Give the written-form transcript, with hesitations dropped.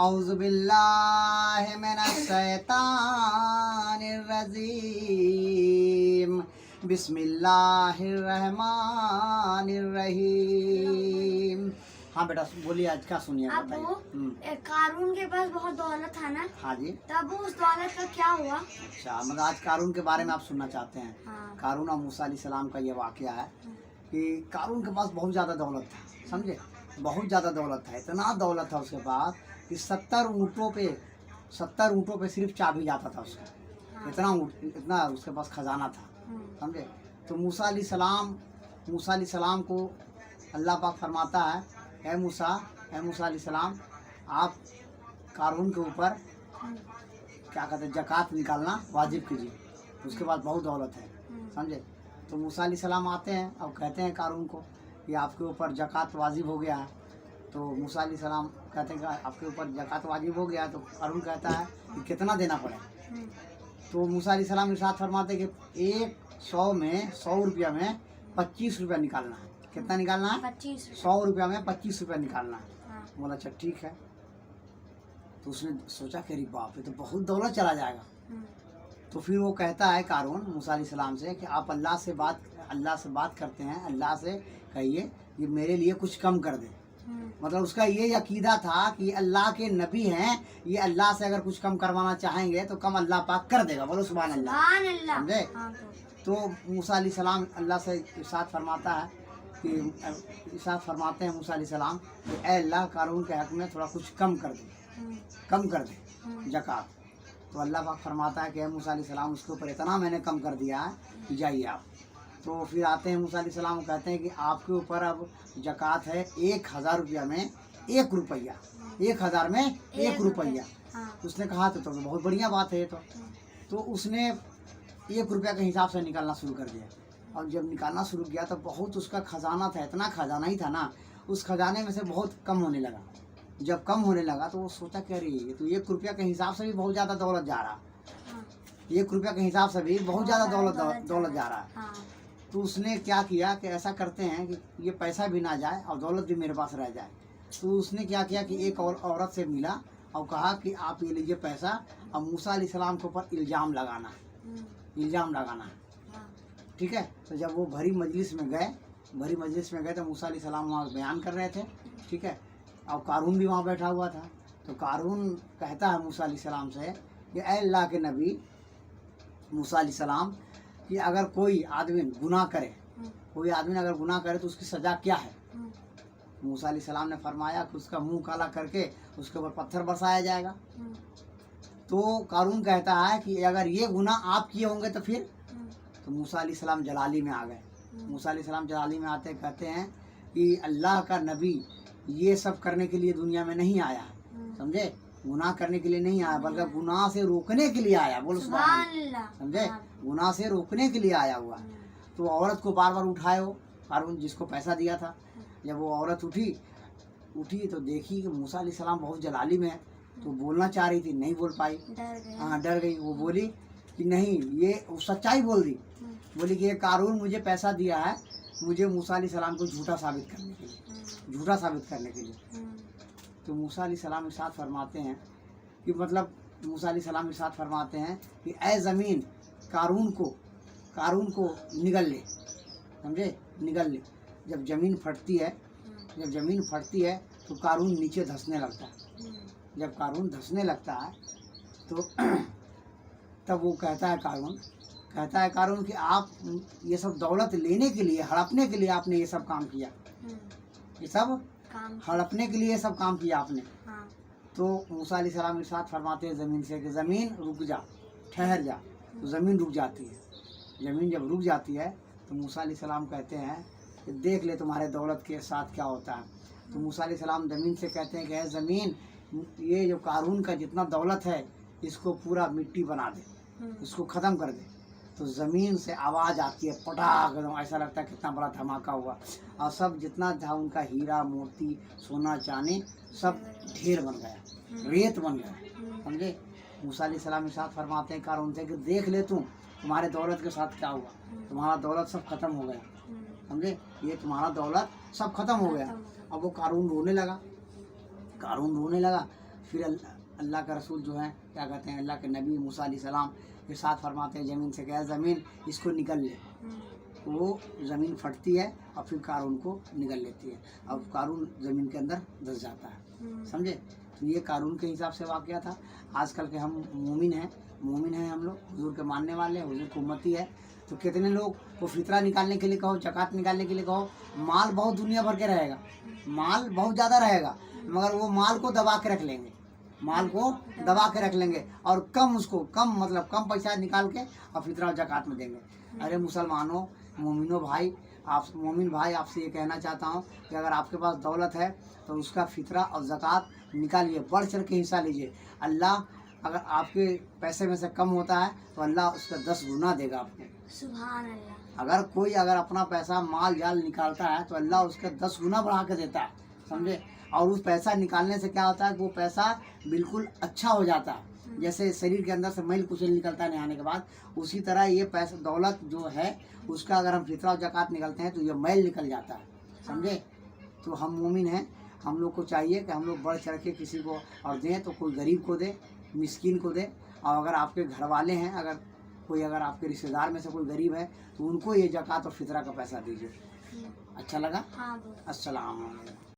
औज़ु बिल्लाहि मिनश शैतानिर रजीम। बिस्मिल्लाहिर रहमानिर रहीम। हाँ बेटा बोलिए, आज क्या सुनिए बताइए। कारून के पास बहुत दौलत था ना। हाँ जी। तब उस दौलत का क्या हुआ? अच्छा, मतलब आज कारून के बारे में आप सुनना चाहते हैं। हाँ। कारून और मूसा अलैहिस्सलाम का ये वाक़या है कि कारून के पास बहुत ज़्यादा दौलत था, समझे, बहुत ज़्यादा दौलत था। इतना दौलत था उसके पास कि 70 ऊँटों पे सिर्फ चाबी जाता था उसका। हाँ। इतना उसके पास खजाना था, समझे। तो मूसा अलैहिस्सलाम को अल्लाह पाक फरमाता है, ए मूसा अलैहिस्सलाम, आप कारून के ऊपर क्या कहते हैं, ज़कात निकालना वाजिब कीजिए, उसके पास बहुत दौलत है, समझे। तो मूसा अलैहिस्सलाम आते हैं और कहते हैं कारून को कि आपके ऊपर ज़कात वाजिब हो गया है। तो मूसा अलैहिस्सलाम कहते हैं कि आपके ऊपर ज़कात वाजिब हो गया है। तो कारून कहता है कि कितना देना पड़े। तो मूसा अलैहिस्सलाम इरशाद फरमाते हैं कि 100 में 100 रुपया में 25 रुपया निकालना है। कितना निकालना है? 25। 100 रुपया में 25 रुपया निकालना है। हाँ। बोला अच्छा ठीक है। तो उसने सोचा कि अरे बाप रे, तो बहुत दौलत चला जाएगा। तो फिर वो कहता है कारून मूसा अलैहिस्सलाम से कि आप अल्लाह से बात करते हैं, अल्लाह से कहिए कि मेरे लिए कुछ कम कर दे। मतलब उसका ये अकीदा था कि अल्लाह के नबी हैं, ये अल्लाह से अगर कुछ कम करवाना चाहेंगे तो कम अल्लाह पाक कर देगा। बोलो सुभान अल्लाह, समझे। तो मूसा अलैहिस्सलाम अल्लाह से इरशाद फरमाते हैं मूसा अलैहिस्सलाम कि ए अल्लाह, कारून के हक में थोड़ा कुछ कम कर दे ज़कात। तो अल्लाह पाक फरमाता है कि मूसा अलैहिस्सलाम, उसके ऊपर इतना मैंने कम कर दिया है कि जाइए आप। तो फिर आते हैं मूसा अलैहिस्सलाम, कहते हैं कि आपके ऊपर अब ज़कात है 1000 रुपया में 1 रुपया, 1000 में 1 रुपया। उसने कहा तो बहुत बढ़िया बात है ये तो उसने 1 रुपया के हिसाब से निकालना शुरू कर दिया। और जब निकालना शुरू किया तो बहुत उसका खजाना था, इतना खजाना ही था ना, उस खजाने में से बहुत कम होने लगा। जब कम होने लगा तो वो सोचा कि अरे ये तो 1 रुपया के हिसाब से भी बहुत ज़्यादा दौलत जा रहा, 1 रुपया के हिसाब से भी बहुत ज़्यादा दौलत जा रहा है। तो उसने क्या किया कि ऐसा करते हैं कि ये पैसा भी ना जाए और दौलत भी मेरे पास रह जाए। तो उसने क्या किया कि एक और औरत से मिला और कहा कि आप ये लीजिए पैसा, और मूसा अलैहिस्सलाम के ऊपर इल्ज़ाम लगाना है, ठीक है। तो जब वो भरी मजलिस में गए तो मूसा अलैहिस्सलाम वहाँ बयान कर रहे थे, ठीक है, और कारून भी वहाँ बैठा हुआ था। तो कारून कहता है मूसा अलैहिस्सलाम से कि ऐ अल्लाह के नबी मूसा अलैहिस्सलाम, कि अगर कोई आदमी गुनाह करे तो उसकी सज़ा क्या है? मूसा अलैहिस्सलाम ने फरमाया कि उसका मुंह काला करके उसके ऊपर पत्थर बरसाया जाएगा। तो कारून कहता है कि अगर ये गुनाह आप किए होंगे तो फिर? तो मूसा अलैहिस्सलाम जलाली में आ गए। मूसा अलैहिस्सलाम जलाली में आते कहते हैं कि अल्लाह का नबी ये सब करने के लिए दुनिया में नहीं आया, समझे, गुनाह करने के लिए नहीं आया, बल्कि गुनाह से रोकने के लिए आया। बोलो सुभान अल्लाह, समझे, गुनाह से रोकने के लिए आया हुआ। तो औरत को बार बार उठाए हो कारून, जिसको पैसा दिया था। जब वो औरत उठी तो देखी कि मूसा अलैहिस्सलाम बहुत जलाली में है, तो बोलना चाह रही थी, नहीं बोल पाई, डर गई। वो बोली कि नहीं, ये सच्चाई बोल दी, बोली कि ये कारून मुझे पैसा दिया है मुझे मूसा अलैहिस्सलाम को झूठा साबित करने के लिए। तो मूसा अलैहिस्सलाम इरशाद फरमाते हैं कि कि ऐ ज़मीन, कारून को निगल ले, समझे, निगल ले। जब ज़मीन फटती है तो कारून नीचे धंसने लगता है। जब कारून धंसने लगता है तो तब वो कहता है कारून कि आप ये सब दौलत लेने के लिए, हड़पने के लिए आपने ये सब काम किया, ये सब हड़पने के लिए सब काम किया आपने। तो मूसा अलैहिस्सलाम इरशाद फरमाते हैं ज़मीन से कि ज़मीन रुक जा, ठहर जा। तो ज़मीन रुक जाती है। ज़मीन जब रुक जाती है तो मूसा अलैहिस्सलाम कहते हैं कि देख ले तुम्हारे दौलत के साथ क्या होता है। तो मूसा अलैहिस्सलाम ज़मीन से कहते हैं कि ऐ ज़मीन, ये जो कारून का जितना दौलत है इसको पूरा मिट्टी बना दे, इसको ख़त्म कर दे। तो ज़मीन से आवाज़ आती है, पटाख, ऐसा लगता है कितना बड़ा धमाका हुआ, और सब जितना था उनका हीरा मोती सोना चांदी सब ढेर बन गया, रेत बन गया, समझे। मूसा अलैहिस्सलाम इरशाद फरमाते हैं कारून से कि देख ले तुम्हारे दौलत के साथ क्या हुआ, तुम्हारा दौलत सब खत्म हो गया, समझे, ये तुम्हारा दौलत सब खत्म हो गया। अब वो कारून रोने लगा। फिर अल्लाह का रसूल जो है क्या कहते हैं, अल्लाह के नबी मूसा अलैहिस्सलाम इरशाद फरमाते हैं ज़मीन से, क्या ज़मीन इसको निकल ले। वो ज़मीन फटती है और फिर कारून को निकल लेती है, अब कारून ज़मीन के अंदर धंस जाता है। समझे? तो ये कारून के हिसाब से वाक़या था। आजकल के हम मोमिन हैं हम लोग, हुजूर के मानने वाले, हुजूर की उम्मती है। तो कितने लोग को फितरा निकालने के लिए कहो, ज़कात निकालने के लिए कहो, माल बहुत दुनिया भर के रहेगा, माल बहुत ज़्यादा रहेगा, मगर वो माल को दबा के रख लेंगे, माल को दबा के रख लेंगे और कम पैसा निकाल के और फितरा और ज़कात में देंगे। अरे मुसलमानों, मोमिनों भाई, मोमिन भाई, आपसे ये कहना चाहता हूँ कि अगर आपके पास दौलत है तो उसका फितरा और ज़कात निकालिए, बढ़ चढ़ के हिस्सा लीजिए। अल्लाह अगर आपके पैसे में से कम होता है तो अल्लाह उसका 10 गुना देगा आपको। सुभान अल्लाह। अगर कोई अपना पैसा माल जाल निकालता है तो अल्लाह उसका 10 गुना बढ़ा के देता है, समझे? और उस पैसा निकालने से क्या होता है कि वो पैसा बिल्कुल अच्छा हो जाता है। जैसे शरीर के अंदर से मैल कुचल निकलता है नहाने के बाद, उसी तरह ये पैसा दौलत जो है उसका अगर हम फितरा और ज़कात निकलते हैं तो ये मैल निकल जाता है, समझे? तो हम मोमिन हैं, हम लोग को चाहिए कि हम लोग बढ़ चढ़ के किसी को और दें, तो कोई गरीब को दे, मिस्कीन को दे। और अगर आपके घर वाले हैं, अगर आपके रिश्तेदार में से कोई गरीब है तो उनको ये ज़कात और फितरा का पैसा दीजिए। अच्छा लगा? हाँ। अस्सलाम वालेकुम।